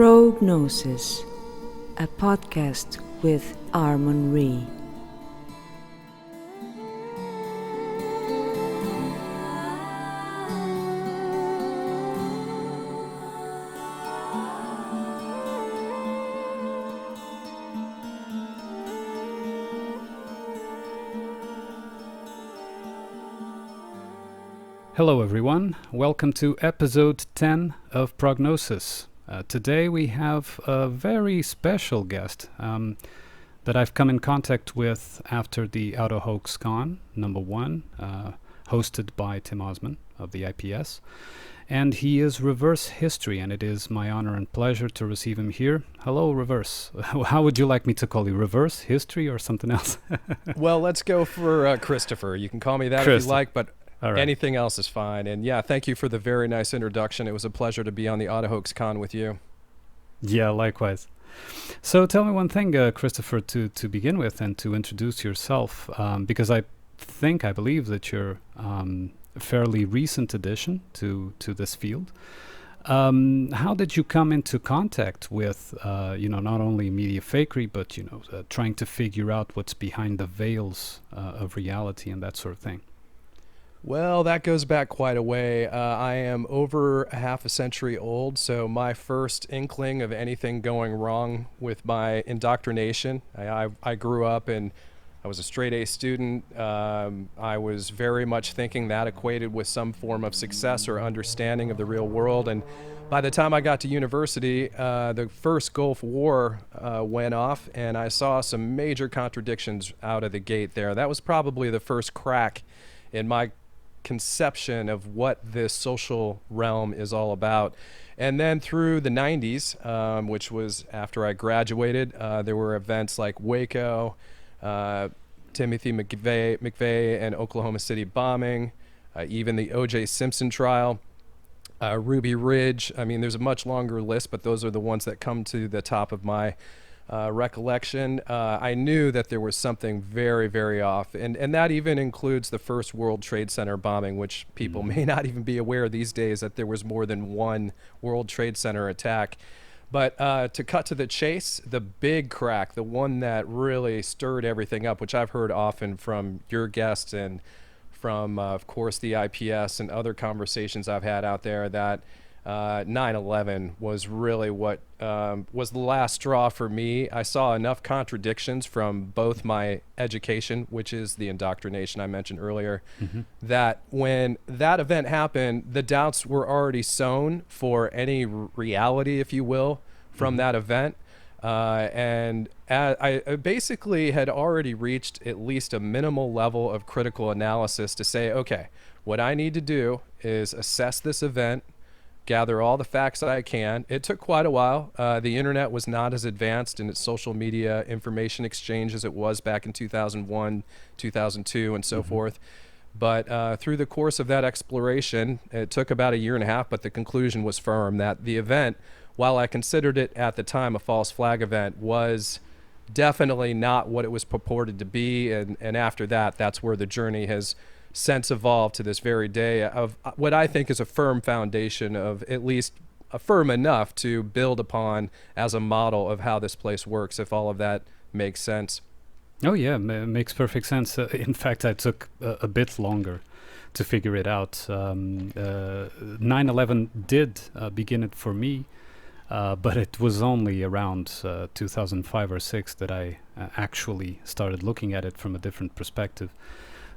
Pro.Gnosis, a podcast with Armon Ree. Hello everyone, welcome to episode 10 of Pro.Gnosis. Today we have a very special guest that I've come in contact with after the AutoHoaxCon #1, hosted by Tim Osman of the IPS. And he is Reverse History, and it is my honor and pleasure to receive him here. Hello, Reverse. How would you like me to call you? Reverse History or something else? Well, let's go for Christopher. You can call me that if you like, but all right. Anything else is fine. And yeah, thank you for the very nice introduction. It was a pleasure to be on the AutoHoaxCon with you. Yeah, likewise. So tell me one thing, Christopher, to begin with and to introduce yourself, because I believe that you're a fairly recent addition to this field. How did you come into contact with, not only media fakery, but, trying to figure out what's behind the veils of reality and that sort of thing? Well, that goes back quite a way. I am over half a century old, so my first inkling of anything going wrong with my indoctrination, I grew up and I was a straight A student. I was very much thinking that equated with some form of success or understanding of the real world. And by the time I got to university, the first Gulf War went off, and I saw some major contradictions out of the gate there. That was probably the first crack in my conception of what this social realm is all about. And then through the 90s, which was after I graduated, there were events like Waco, Timothy McVeigh and Oklahoma City bombing, even the O.J. Simpson trial, Ruby Ridge. I mean, there's a much longer list, but those are the ones that come to the top of my recollection. I knew that there was something very, very off. And that even includes the first World Trade Center bombing, which people may not even be aware these days that there was more than one World Trade Center attack. But to cut to the chase, the big crack, the one that really stirred everything up, which I've heard often from your guests and from, of course, the IPS and other conversations I've had out there, that 9/11 was really what was the last straw for me. I saw enough contradictions from both my education, which is the indoctrination I mentioned earlier, that when that event happened, the doubts were already sown for any reality, if you will, from that event. And I basically had already reached at least a minimal level of critical analysis to say, okay, what I need to do is assess this event, gather all the facts that I can. It took quite a while. The internet was not as advanced in its social media information exchange as it was back in 2001, 2002, and so forth. But through the course of that exploration, it took about a year and a half, but the conclusion was firm that the event, while I considered it at the time a false flag event, was definitely not what it was purported to be. And after that, that's where the journey has since evolved to this very day of what I think is a firm foundation, of at least a firm enough to build upon as a model of how this place works, if all of that makes sense. Oh yeah, it makes perfect sense. In fact, I took a bit longer to figure it out. 9/11 did begin it for me, but it was only around 2005 or 6 that I actually started looking at it from a different perspective.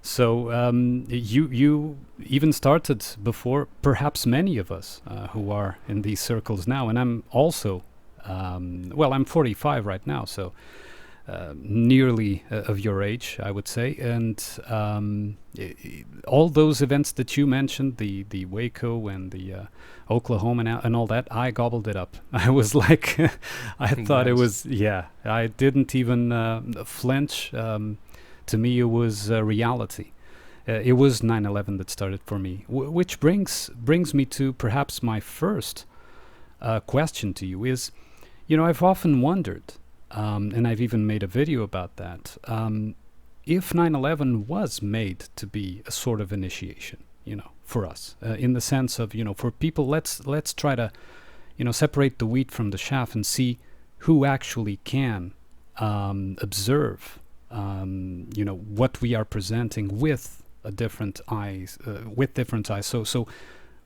So you even started before perhaps many of us who are in these circles now. And I'm also, I'm 45 right now, so nearly of your age, I would say. And all those events that you mentioned, the Waco and the Oklahoma and all that, I gobbled it up. I was like, I thought it was, I didn't even flinch. To me, it was reality. It was 9/11 that started for me, which brings me to perhaps my first question to you is, I've often wondered, and I've even made a video about that, if 9/11 was made to be a sort of initiation, for us, in the sense of, for people, let's try to separate the wheat from the chaff and see who actually can observe, what we are presenting with different eyes. So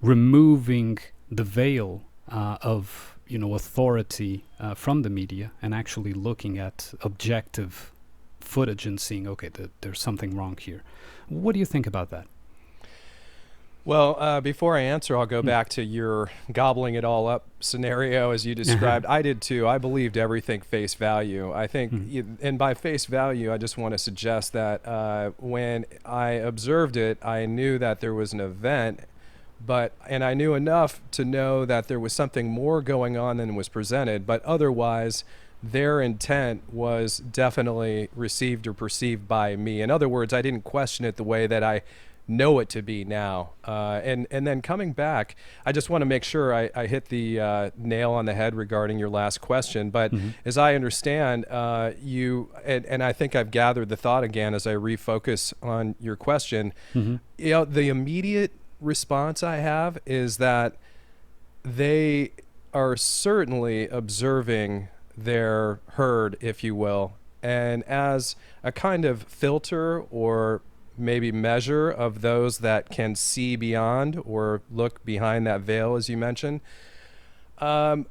removing the veil of authority from the media and actually looking at objective footage and seeing, okay, there's something wrong here. What do you think about that? Well, before I answer, I'll go back to your gobbling it all up scenario as you described. I did too. I believed everything face value. I think, and by face value, I just want to suggest that when I observed it, I knew that there was an event, and I knew enough to know that there was something more going on than was presented, but otherwise, their intent was definitely received or perceived by me. In other words, I didn't question it the way that I know it to be now. And then coming back, I just want to make sure I hit the nail on the head regarding your last question. But as I understand, and I think I've gathered the thought again as I refocus on your question, the immediate response I have is that they are certainly observing their herd, if you will, and as a kind of filter or maybe measure of those that can see beyond or look behind that veil, as you mentioned. I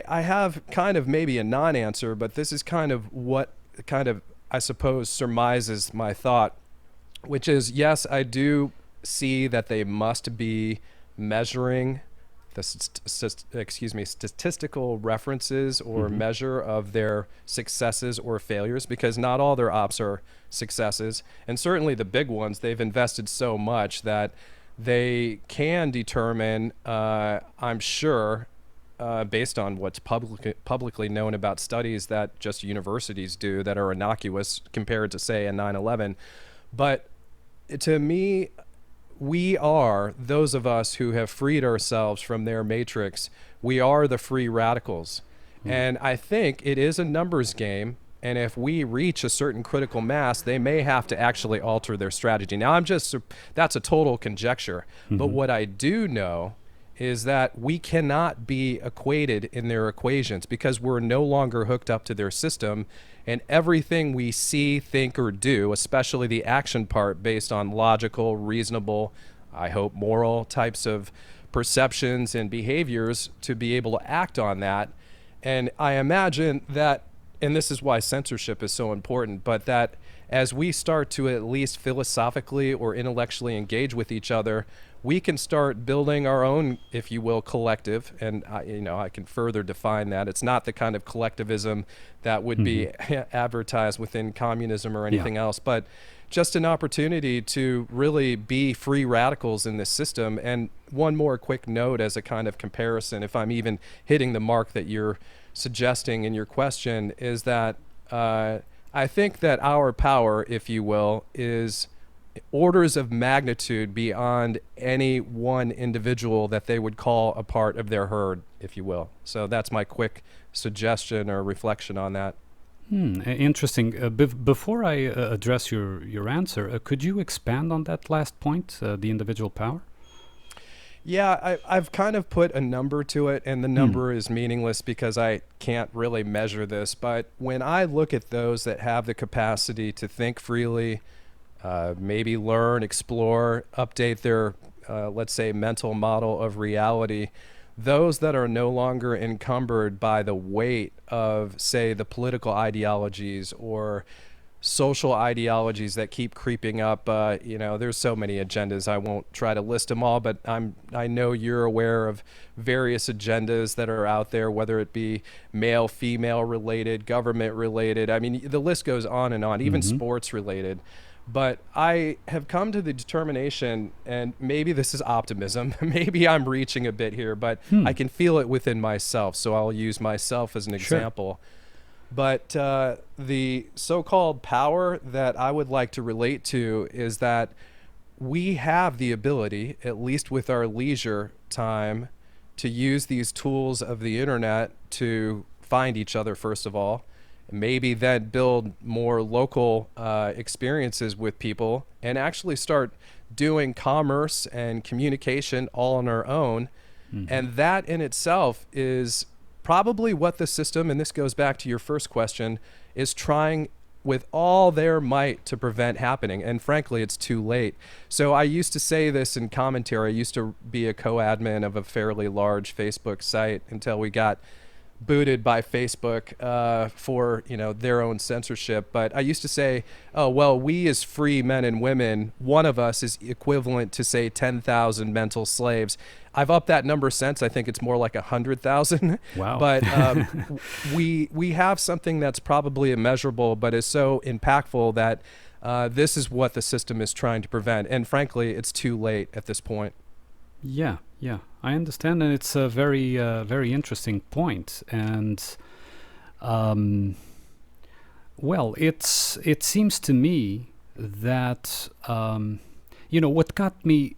have kind of maybe a non-answer, but this is kind of what I suppose surmises my thought, which is, yes, I do see that they must be measuring the statistical references or measure of their successes or failures, because not all their ops are successes. And certainly the big ones, they've invested so much that they can determine, I'm sure, based on what's publicly known about studies that just universities do that are innocuous compared to, say, a 9/11. But to me, we are, those of us who have freed ourselves from their matrix, we are the free radicals. And I think it is a numbers game. And if we reach a certain critical mass, they may have to actually alter their strategy. Now, that's a total conjecture. But what I do know is that we cannot be equated in their equations because we're no longer hooked up to their system. And everything we see, think, or do, especially the action part based on logical, reasonable, I hope moral types of perceptions and behaviors to be able to act on that. And I imagine that, and this is why censorship is so important, but that as we start to at least philosophically or intellectually engage with each other, we can start building our own, if you will, collective. And I can further define that. It's not the kind of collectivism that would be advertised within communism or anything else, but just an opportunity to really be free radicals in this system. And one more quick note as a kind of comparison, if I'm even hitting the mark that you're suggesting in your question, is that I think that our power, if you will, is orders of magnitude beyond any one individual that they would call a part of their herd, if you will. So that's my quick suggestion or reflection on that. Interesting. Before I address your answer, could you expand on that last point, the individual power? Yeah, I've kind of put a number to it, and the number is meaningless because I can't really measure this. But when I look at those that have the capacity to think freely, maybe learn, explore, update their, let's say, mental model of reality, those that are no longer encumbered by the weight of, say, the political ideologies or social ideologies that keep creeping up. There's so many agendas. I won't try to list them all, but I know you're aware of various agendas that are out there, whether it be male, female related, government related. I mean, the list goes on and on, even sports related. But I have come to the determination, and maybe this is optimism, maybe I'm reaching a bit here, but I can feel it within myself, so I'll use myself as an example. But the so-called power that I would like to relate to is that we have the ability, at least with our leisure time, to use these tools of the internet to find each other, first of all, maybe then build more local experiences with people and actually start doing commerce and communication all on our own. And that in itself is probably what the system, and this goes back to your first question, is trying with all their might to prevent happening. And frankly, it's too late. So I used to say this in commentary. I used to be a co-admin of a fairly large Facebook site until we got booted by Facebook for their own censorship. But I used to say, oh well, we as free men and women, one of us is equivalent to say 10,000 mental slaves. I've upped that number since. I think it's more like 100,000. Wow. But we have something that's probably immeasurable, but is so impactful that this is what the system is trying to prevent. And frankly, it's too late at this point. Yeah, I understand, and it's a very, very interesting point. And well, it seems to me that what got me,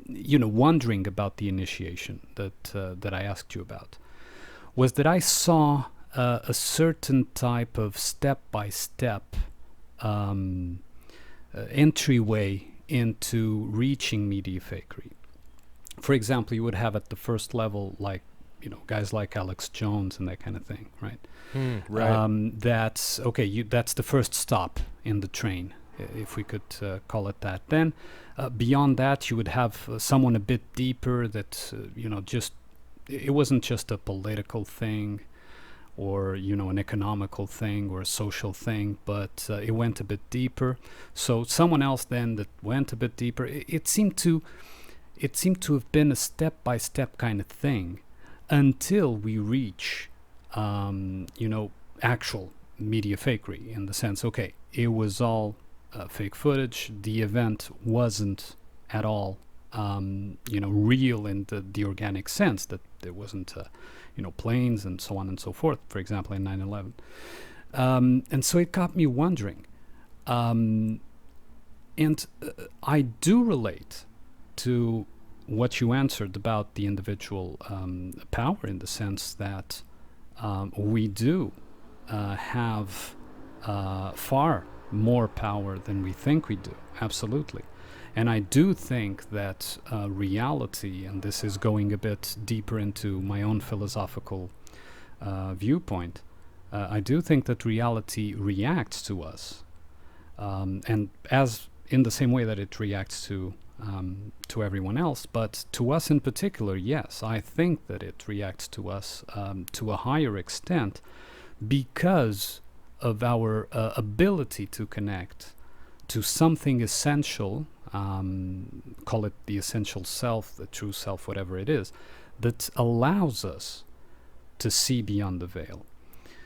wondering about the initiation that I asked you about was that I saw a certain type of step-by-step entryway into reaching media fakery. For example, you would have at the first level, like, guys like Alex Jones and that kind of thing, right? Right. That's okay. That's the first stop in the train, if we could call it that. Then, beyond that, you would have someone a bit deeper that, just it wasn't just a political thing, or an economical thing or a social thing, but it went a bit deeper. So someone else then that went a bit deeper. It seemed to have been a step-by-step kind of thing until we reach, actual media fakery, in the sense, okay, it was all fake footage. The event wasn't at all, real in the organic sense, that there wasn't, planes and so on and so forth, for example, in 9/11. And so it got me wondering. And I do relate to what you answered about the individual power, in the sense that we do have far more power than we think we do, absolutely. And I do think that reality, and this is going a bit deeper into my own philosophical viewpoint, I do think that reality reacts to us, and as in the same way that it reacts to everyone else, but to us in particular, yes, I think that it reacts to us to a higher extent because of our ability to connect to something essential, call it the essential self, the true self, whatever it is, that allows us to see beyond the veil.